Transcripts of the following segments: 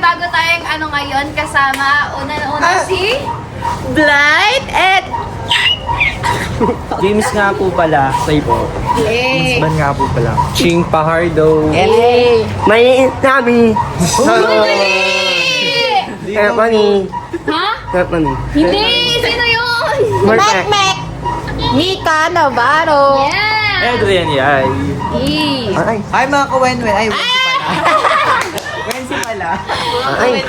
bago tayong ano ngayon kasama. Una si Blight at James nga po pala. Say po. James Ban nga po pala. Ching Pahardo. LA. May nami. Money. Ha? Not money. Hindi! Sino yun? Mek. Mika Navarro. Yeah! Adrian Yay. E. Ay. Ay, mga kawenwen. Ay, Wensi pala. Ay.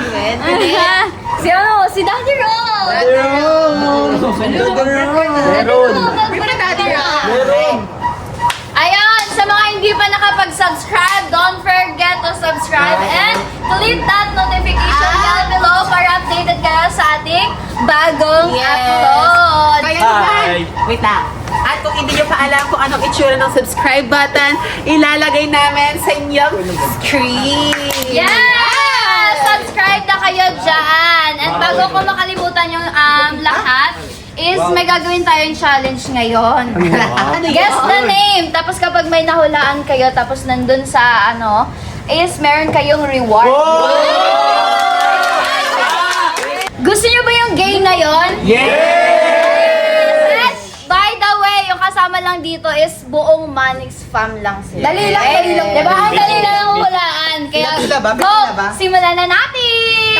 Si ano? Si Daddy Ron! Meron. Meron. Ayun! Sa mga hindi pa nakapag-subscribe, don't forget to subscribe and click that notification bell below para updated kayo sa ating bagong upload. Kaya Hi. wait lang. At kung hindi nyo pa alam kung anong itsura ng subscribe button, ilalagay namin sa inyong screen. Yeah! Subscribe na kayo dyan! And bago ko makalimutan yung lahat, is may gagawin tayong challenge ngayon. Guess the name! Tapos kapag may nahulaan kayo, tapos nandun sa ano, is meron kayong reward. Gusto nyo ba yung game na yon? Yes! By the way, yung kasama lang dito is buong Manix fam lang sila. Dali lang. Diba? Ang dali lang ang hulaan. Kaya Pila ba? go! Pila ba? Simulan na natin!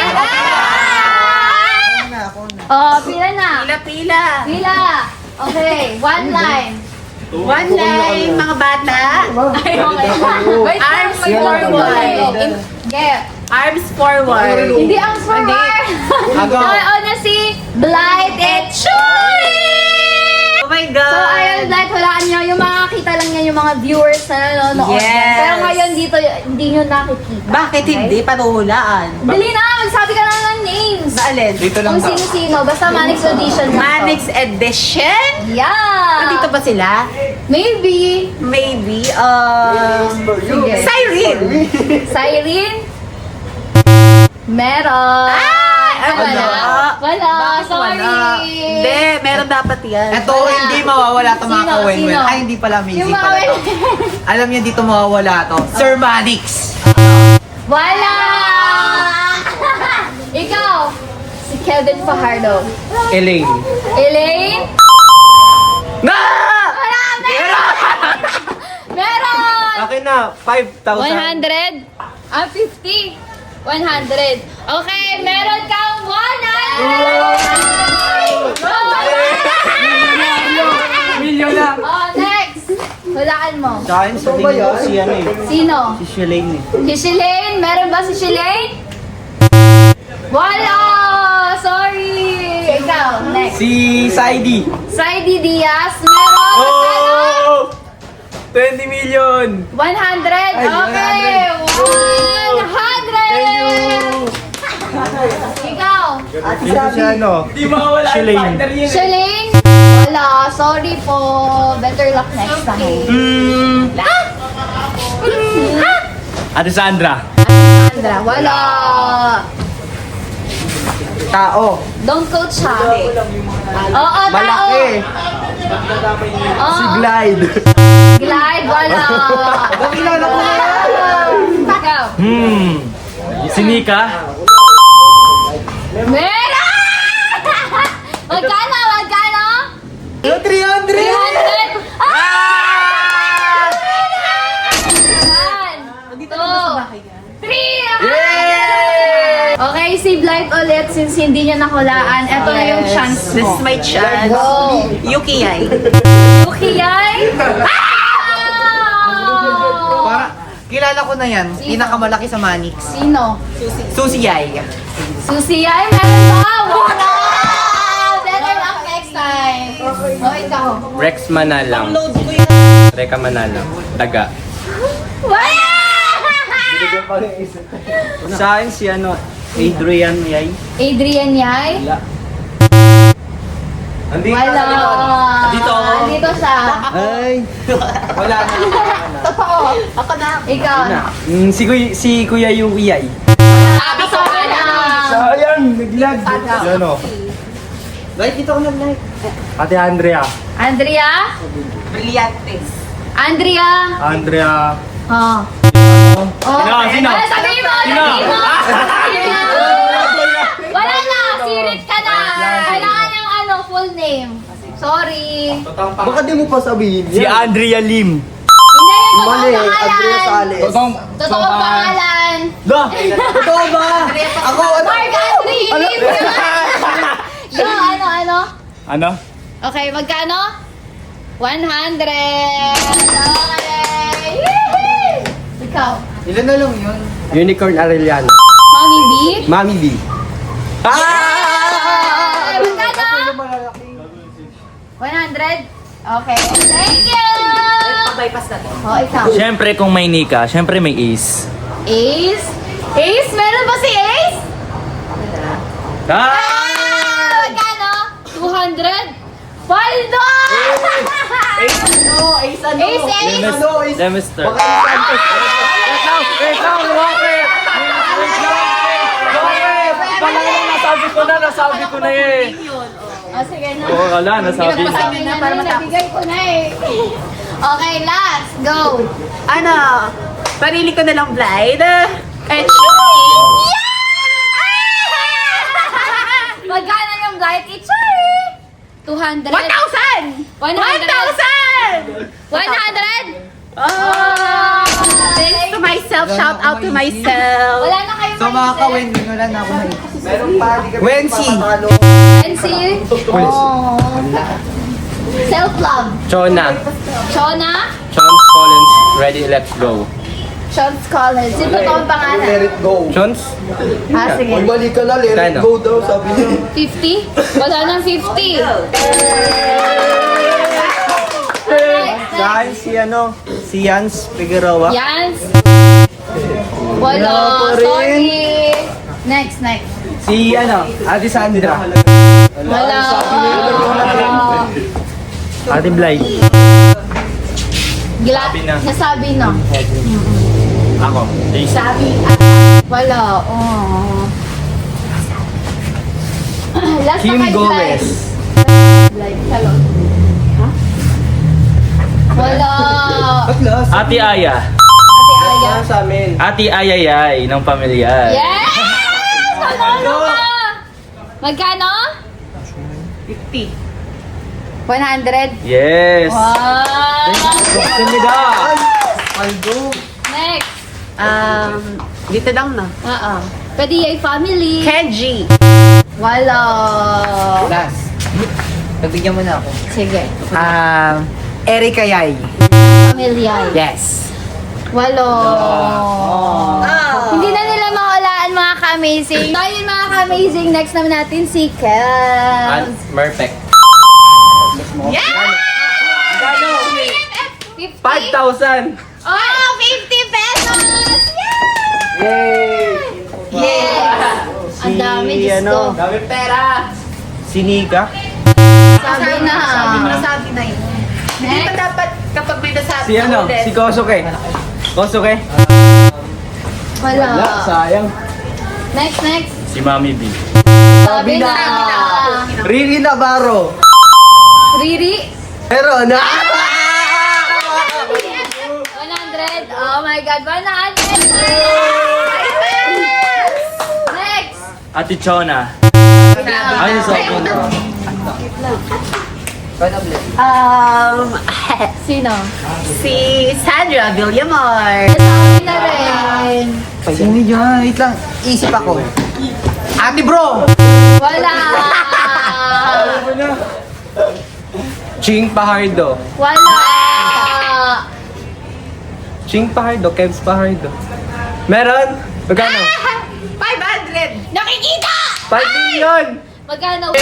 Ako na. Oh, pila na. Pila-pila. Pila. Okay, one line. One line, mga bata. Ay, okay. Wait, Arms may forward. Yeah. Arms forward. Hindi ang forward. Ako. Okay, una si Blight and Chuy! Oh my God. So, ayun, Blight, hulaan nyo. Yung makakita lang yan yung mga viewers na nanonood. Yes. Pero ngayon dito, hindi nyo nakikita. Bakit hindi? Panuhulaan. Dali na, magsabi ka na ng names. Alin? Dito lang Kung daw. sino-sino, basta Manix Audition lang to. Manix Edition? Yeah! Nandito ba sila? Maybe. Maybe. Sige. Cyrene. Cyrene? Meron. Ay, wala. Wala. Bakit Sorry. wala? Hindi, meron dapat yan. Ito, hindi mawawala ito mga Sino? kawenwen. Sino? Ay, hindi pala amazing Yung pala mga to. Alam niyo, dito mawawala to. Sir Manix. Wala! Ikaw, si Kevin Fajardo. Elaine. Elaine? Na! Wala! Meron! Meron! Akin na, 5,000. 100? 50? 100. Okay, meron kang 100! Million lang. Oh, next! Hulaan mo. Sa akin, sa tingin ko si ano eh. Sino? Si Shalane eh. Si Shilane? Meron ba si Shilane? Wala! Sorry! Ikaw, next. Si Saidi. Saidi Diaz, meron? Oh! 20 million. 100? Okay! 100! Ikaw, Dito si ano? Di mawala Shalane. Shilane? Wala, sorry po. Better luck next time. Ate Sandra. Sandra, wala. Tao. Don't coach ha. Oo, tao. Malaki. Oo. Si Glide. Glide, wala. Kilala ko na yan. Ikaw. Si Nika. Meron! Magkano? Magkano? 300! 300? Ah! Yan. 2, 3! Okay, si Blight ulit since hindi niya nakulaan. Ito na yung chance This mo. is my chance. Go! Yuki Yai. Ukiyay? Para, kilala ko na yan. Sino? Pinakamalaki sa Manix. Sino? Susi Yay. Susiyay? Meron ba? Wala! Better luck next time. O, ikaw. Rex Manalang. Reka Manalang. Daga. Wala! Sa akin si ano, Adrian Yay. Adrian Yay? Wala. Andito. Wala. Dito ako. Dito siya. Ay. Wala na. Totoo. Ako na. Ikaw. Si Kuya Yuki Yay. Sabi ko na. Sayang, naglag. Ano? Guys, dito ko nag-like. Ate Andrea. Andrea? Brillantes. Andrea? Andrea. Oh. Sino? Sino? Sabihin mo! Sino? Sabihin mo! Sorry. Baka di mo pa sabihin Si Andrea Lim. Hindi yun totoong Mali, Andrea pangalan. Sales. Totoong pangalan. Da! Totoo ba? Ako, Mark Andre Lim yun. Yo, ano? Ano? Okay, magkano? 100. Okay. Yee! Ikaw. Ilan na lang yun? Unicorn Arellano. Mommy B. Mami B. Okay, magkano? 100? Okay. Thank you! Bypass na to. Oh, ikaw. Siyempre kung may Nika, siyempre may Ace. Ace? Ace? Meron ba si Ace? Ah! Magkano? 200? Paldo! Ace! Ace, Ace! Demister. Baka yung Santos. Wait lang, Rocket! Nasabi ko na eh. Oh, sige na. Oo, wala, nasabi. Sabi na para nabigay ko na eh. Okay, last. Go. Ano? Parili ko na lang blind. And shooting! Magkano yung guide? Itchay! 200. 1,000! 100. 100? Oh! Thanks to myself. Shout out to myself. Wala na kayo So mga ka-win, wala na ako na. Meron pa, di kami Wensi. makatalo. NC? Oh. Self-love. Chona. Chona? Chons Collins, ready, let's go. Sean's Collins. Sino to ang Let pangalan? it go. Chons? Ah, sige. Magbalik ka na, let it Kano? go daw, sabi niya. 50? Wala nang 50. Sa akin si Jans Figueroa. Yans? Wala Wala. pa rin. Sorry. Next. Si Ate Sandra. Wala. Ate Bly. Nasabi na. Ako. Ace. Wala. Oh. Last Kim na kay Gomez. Blythe. Hello. Wala. Baklas. Ate Aya. Ate Aya. Sa amin. Ate Ayayay ng pamilyar. Yes! Panalo ka! Magkano? 50. 100. Yes. Wow! Kamida. Paldo. Next. Dito lang na. Pwede yung family. Kenji. Wala. Last. Pagbigyan mo na ako. Sige. Erika Yay. Familiar. Yes. Walo. Hindi na nila mawalaan mga ka-amazing. So yun mga ka-amazing, next naman natin si Kel. Perfect. Yeah! 50? 5,000. Oh, 50 pesos! Yay! Yes! Ang dami, Diyos ko. Dami pera. Si Nika. Sabi na. Nasabi na yun. Hindi ba Next. dapat kapag may nasabi Si ulit? Si Kosuke. Kosuke. Wala. Sayang. Next. Si Mami B. Sabi na. Riri Navarro. Riri. Pero 100. na. Oh my God, 100. Next. Ate Chona. Ay, sa akin. Sino? Si Sandra Villamor. Sabi na rin. Sino yan? Wait lang. Isip ako. Ate Bro. Wala. Ching Pahardo. Wala. Ching Pahardo. Kevs Pahardo. Meron? Magkano? 500! Nakikita! 5 million! Magkano?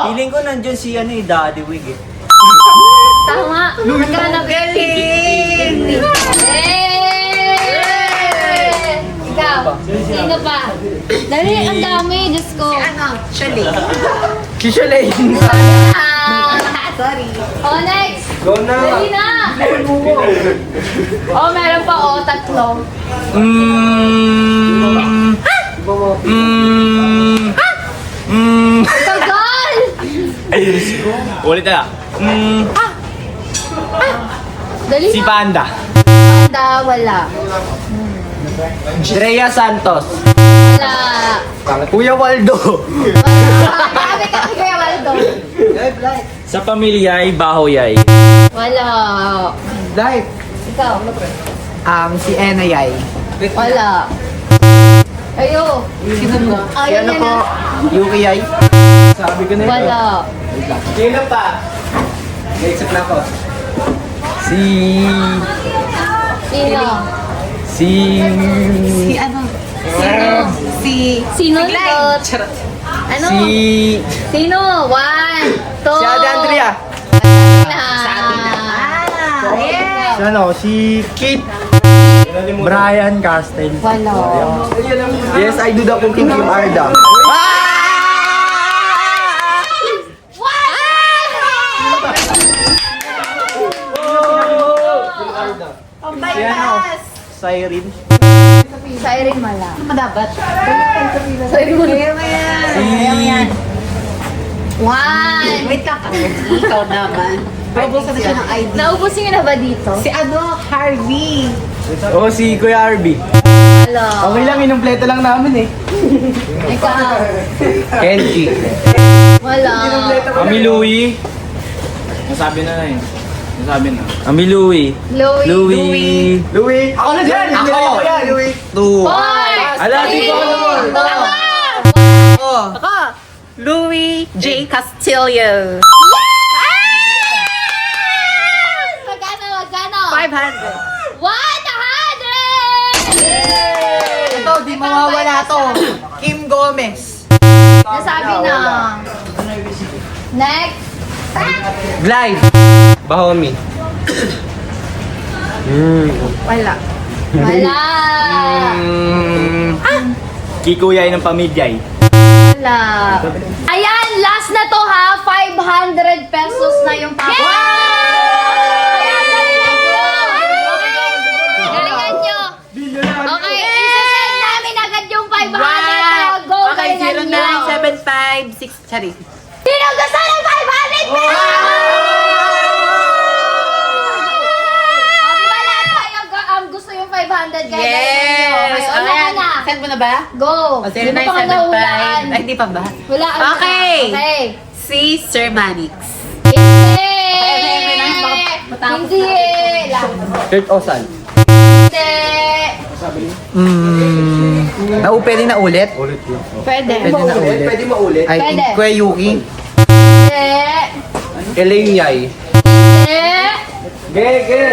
Feeling ko nandyan si Daddy Wig eh. Tama. Magkano? Galing! Ikaw. Sino pa? Dali, ang dami. Diyos ko. Shali. Si Shalane. Sorry. Oh, next. Go na! Dali na. Oh, meron pa. Oh, tatlo. Tagal! Ulit na. Dali Si na. Panda. Panda, wala. Drea Santos. Wala. Kuya Waldo. Grabe ka kay Kuya Waldo. Sa pamilya ay bahoyay. Wala. Life. Ikaw. Si Enayay. Wala. Ayo. Sino mo? Ayaw Ano niya po? na. Yukiyay. Sabi ko na yun. Wala. Sino pa? Naisip na ako. Si... Sino? Si... Si ano? Sino? Si... Sino Glide. ito? Charot. Ano? Si... Sino? 1, 2. Si Ate Andrea. Sa atin na. Si ano? Si Kate. Brian Castel. Wala. Yes, I do the cooking, Kim Arda. Si ano? Siren. Siren mala. Madabat. Siren mala. Si... 1. Wait lang. Ikaw naman. Naubusan na siya ng ID. Naubusin niyo na ba dito? Si ano? Harvey. Oh, si Kuya Arby. Wala. Okay lang, inumpleto lang namin eh. Ikaw. Kenji. Wala. Ami Louie. Nasabi na eh. Nasabi na. Ami Louie. Louie. Louis. Ako na dyan! Ako. Louis. 2. 4. Ala, di ko alam. Ako. Louis J. Castillo. Magkano? 500. 100! Ito, di mawawala to. Kim Gomez. Nasabi na. Next. Glide. Bahomi. Wala. Wala. Kikuyay ng pamilyay. Wala. Ayan, last na to ha. 500 pesos na yung papa. Kaya galingan nyo. Galingan nyo. Okay, isasend namin agad yung 500. Kaya go, Okay, galingan nyo. 09756. Sorry. Sino gusto ng 500 pesos? Di ba lahat kayo gusto yung 500? Kaya galingan nyo. Okay, una ka na. Send mo na ba? Go. O, Di mo pa ka nahulaan. 0975. Ay, hindi pa ba? Wala. Okay. Okay. Si Sir Manix. Hindi. Matapos Hindi. Lang. Kurt Osan. Hindi. Pwede na ulit? Pwede. Pwede na ulit. Pwede maulit. I think Pwede. Kuya Yuki. Hindi. Elaine Yay. Hindi. Gege.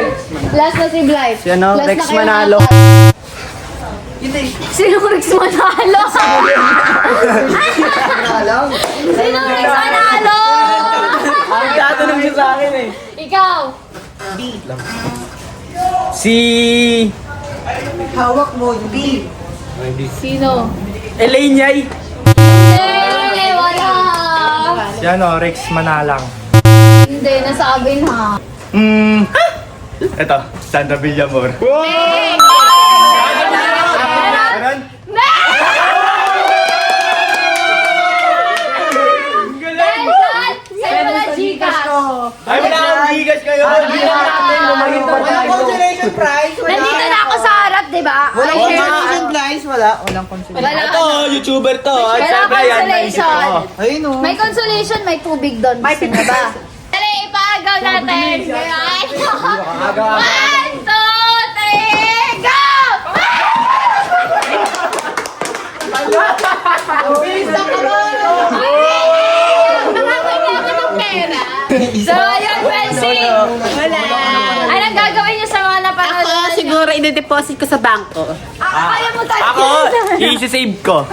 Last na si Blythe. Si ano? Last Rex na kayo Manalo. nakaka- Sino Rex Manalo? Sino Rex Manalo? Ang tatanong siya sa akin eh. Ikaw. Si... Hawak mo, B. Sino? Elaine Yay. Hindi. Wala. Si ano, Rex Manalang. Hindi. Nasabi na. Ito, Sandra Villamor. Sa'yo na Gcash. Ay, wala akong gigas kayo. Consolation prize. Nandito na ako sa harap, di ba? Walang Ay, consolation prize. Wala. Walang consolation. Wala. Ito, YouTuber to. At Wala syempre, yan, consolation. Ayun o. May consolation, may tubig doon. May na ba? Tara, ipaagaw natin. Ayan. 1, 2, 3, go! So, ayun, Fancy. Wala. Anong gagawin niyo sa mga napanood? Ako, siguro ide-deposit ko sa bangko. Kaya mo tayo. Ako, i-save ko.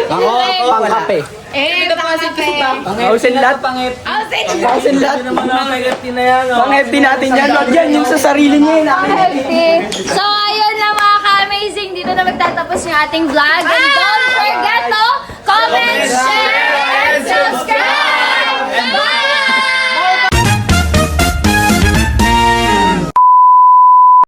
Ako, Pangkape. Ide-deposit ko sa bangko. Pausin lahat. Pausin lahat. Pang-FT natin yan. Wag yan, yung sa sarili niya yun. healthy. So, ayun lang mga ka-amazing. Dito na magtatapos yung ating vlog. And don't forget to comment, share, and subscribe! Bye!